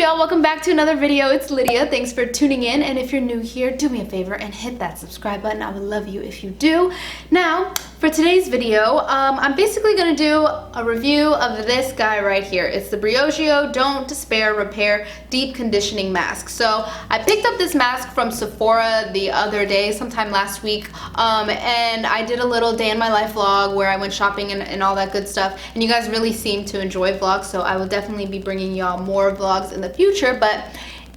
y'all? Welcome back to another video. It's Lydia. Thanks for tuning in, and if you're new here, do me a favor and hit that subscribe button. I would love you if you do. Now, for today's video, I'm basically gonna do a review of this guy right here. It's the Briogeo Don't Despair Repair Deep Conditioning Mask. So I picked up this mask from Sephora the other day, sometime last week, and I did a little day in my life vlog where I went shopping and all that good stuff, and you guys really seem to enjoy vlogs, so I will definitely be bringing y'all more vlogs in the future. But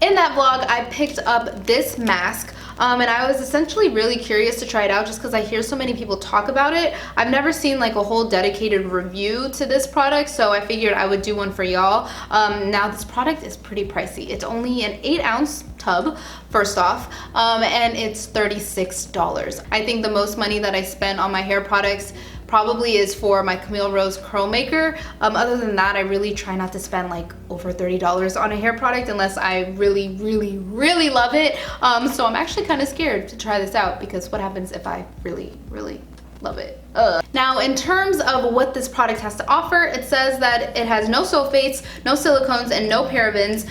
in that vlog, I picked up this mask. And I was essentially really curious to try it out just because I hear so many people talk about it. I've never seen like a whole dedicated review to this product, so I figured I would do one for y'all. Now this product is pretty pricey. It's only an 8-ounce tub, first off, and it's $36. I think the most money that I spent on my hair products probably is for my Camille Rose curl maker. Other than that, I really try not to spend like over $30 on a hair product unless I really love it. So I'm actually kind of scared to try this out because what happens if I really love it? Now, in terms of what this product has to offer, it says that it has no sulfates, no silicones, and no parabens.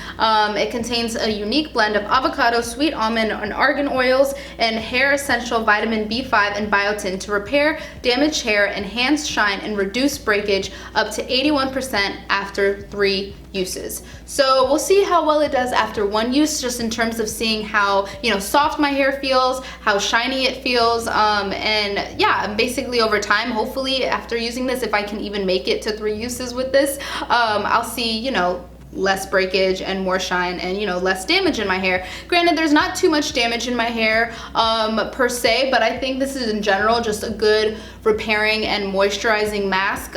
It contains a unique blend of avocado, sweet almond, and argan oils, and hair essential vitamin B5 and biotin to repair damaged hair, enhance shine, and reduce breakage up to 81% after 3 uses. So we'll see how well it does after 1 use, just in terms of seeing how, you know, soft my hair feels, how shiny it feels, and yeah, basically over time, hopefully after using this, if I can even make it to 3 uses with this, I'll see, you know, less breakage and more shine and, you know, less damage in my hair. Granted, there's not too much damage in my hair per se, but I think this is in general just a good repairing and moisturizing mask,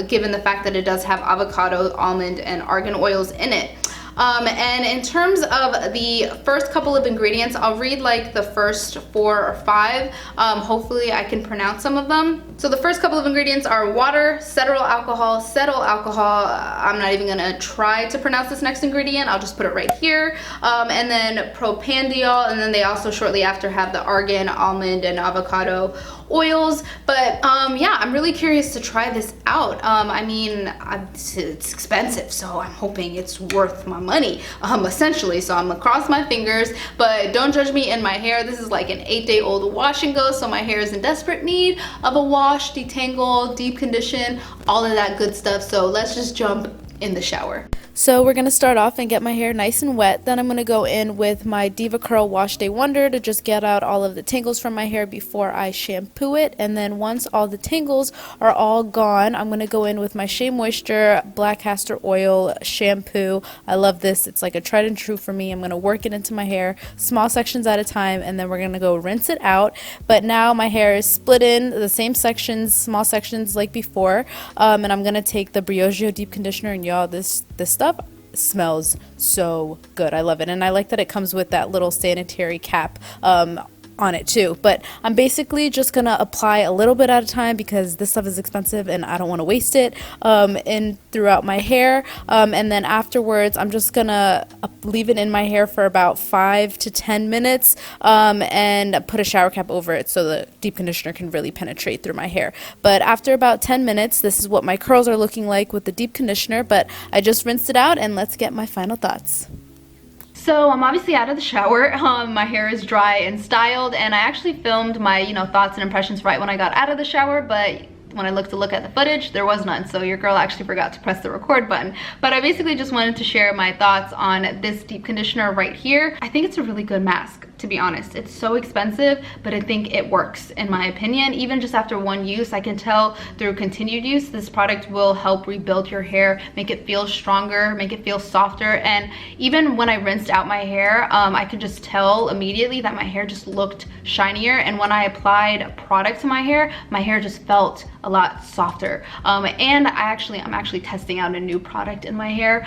given the fact that it does have avocado, almond, and argan oils in it. And in terms of the first couple of ingredients, I'll read like the first 4 or 5. Hopefully I can pronounce some of them. So the first couple of ingredients are water, cetyl alcohol, I'm not even gonna try to pronounce this next ingredient, I'll just put it right here. And then propandiol, and then they also shortly after have the argan, almond, and avocado oils. But yeah, I'm really curious to try this out. I mean, it's expensive, so I'm hoping it's worth my money, essentially. So I'm gonna cross my fingers, but don't judge me in my hair. This is like an 8-day-old wash and go, so my hair is in desperate need of a wash, detangle, deep condition, all of that good stuff. So let's just jump in the shower. So we're gonna start off and get my hair nice and wet. Then I'm gonna go in with my Diva Curl Wash Day Wonder to just get out all of the tangles from my hair before I shampoo it. And then once all the tangles are all gone, I'm gonna go in with my Shea Moisture Black Castor Oil shampoo. I love this. It's like a tried and true for me. I'm gonna work it into my hair, small sections at a time, and then we're gonna go rinse it out. But now my hair is split in the same sections, small sections like before. And I'm gonna take the Briogeo Deep Conditioner, and y'all, this stuff smells so good. I love it, and I like that it comes with that little sanitary cap on it too. But I'm basically just gonna apply a little bit at a time because this stuff is expensive and I don't want to waste it in throughout my hair, and then afterwards I'm just gonna leave it in my hair for about 5 to 10 minutes and put a shower cap over it so the deep conditioner can really penetrate through my hair. But after about 10 minutes, this is what my curls are looking like with the deep conditioner. But I just rinsed it out, and let's get my final thoughts. So I'm obviously out of the shower. My hair is dry and styled, and I actually filmed my, you know, thoughts and impressions right when I got out of the shower, but when I looked to look at the footage, there was none, so your girl actually forgot to press the record button. But I basically just wanted to share my thoughts on this deep conditioner right here. I think it's a really good mask, to be honest. It's so expensive, but I think it works, in my opinion. Even just after 1 use, I can tell through continued use, this product will help rebuild your hair, make it feel stronger, make it feel softer. And even when I rinsed out my hair, I could just tell immediately that my hair just looked shinier. And when I applied product to my hair just felt a lot softer. And I'm actually testing out a new product in my hair.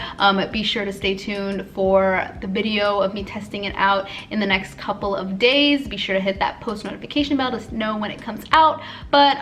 Be sure to stay tuned for the video of me testing it out in the next couple of days. Be sure to hit that post notification bell to know when it comes out. But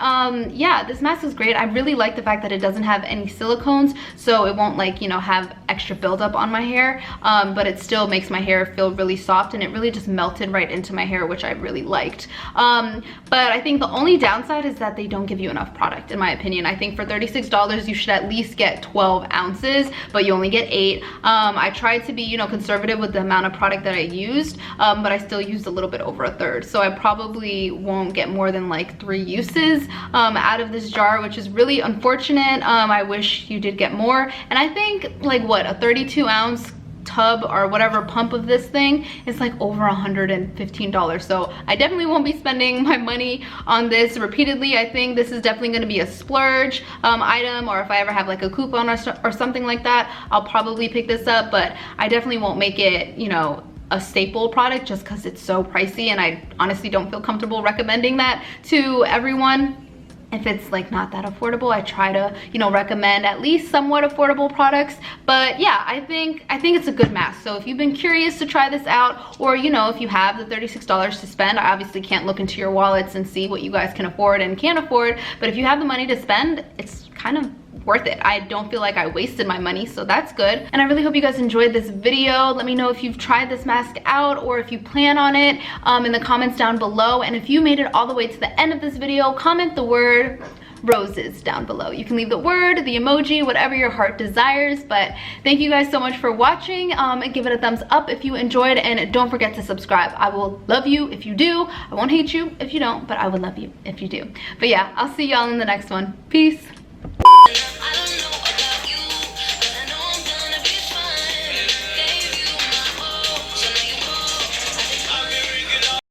yeah, this mask is great. I really like the fact that it doesn't have any silicones, so it won't like, you know, have extra buildup on my hair, but it still makes my hair feel really soft, and it really just melted right into my hair, which I really liked. But I think the only downside is that they don't give you enough product, in my opinion. I think for $36 you should at least get 12 ounces, but you only get 8. I tried to be, you know, conservative with the amount of product that I used, but I still used a little bit over a third, so I probably won't get more than like 3 uses out of this jar, which is really unfortunate. I wish you did get more. And I think like what, a 32-ounce tub or whatever pump of this thing is like over $115, so I definitely won't be spending my money on this repeatedly. I think this is definitely going to be a splurge item, or if I ever have like a coupon or something like that, I'll probably pick this up, but I definitely won't make it, you know, a staple product just because it's so pricey, and I honestly don't feel comfortable recommending that to everyone. If it's like not that affordable, I try to, you know, recommend at least somewhat affordable products. But yeah, I think it's a good mask. So if you've been curious to try this out, or you know, if you have the $36 to spend, I obviously can't look into your wallets and see what you guys can afford and can't afford, but if you have the money to spend, it's kind of worth it. I don't feel like I wasted my money, so that's good. And I really hope you guys enjoyed this video. Let me know if you've tried this mask out or if you plan on it in the comments down below. And if you made it all the way to the end of this video, comment the word roses down below. You can leave the word, the emoji, whatever your heart desires. But thank you guys so much for watching, and give it a thumbs up if you enjoyed, and don't forget to subscribe. I will love you if you do. I won't hate you if you don't, but I will love you if you do. But yeah, I'll see y'all in the next one. Peace.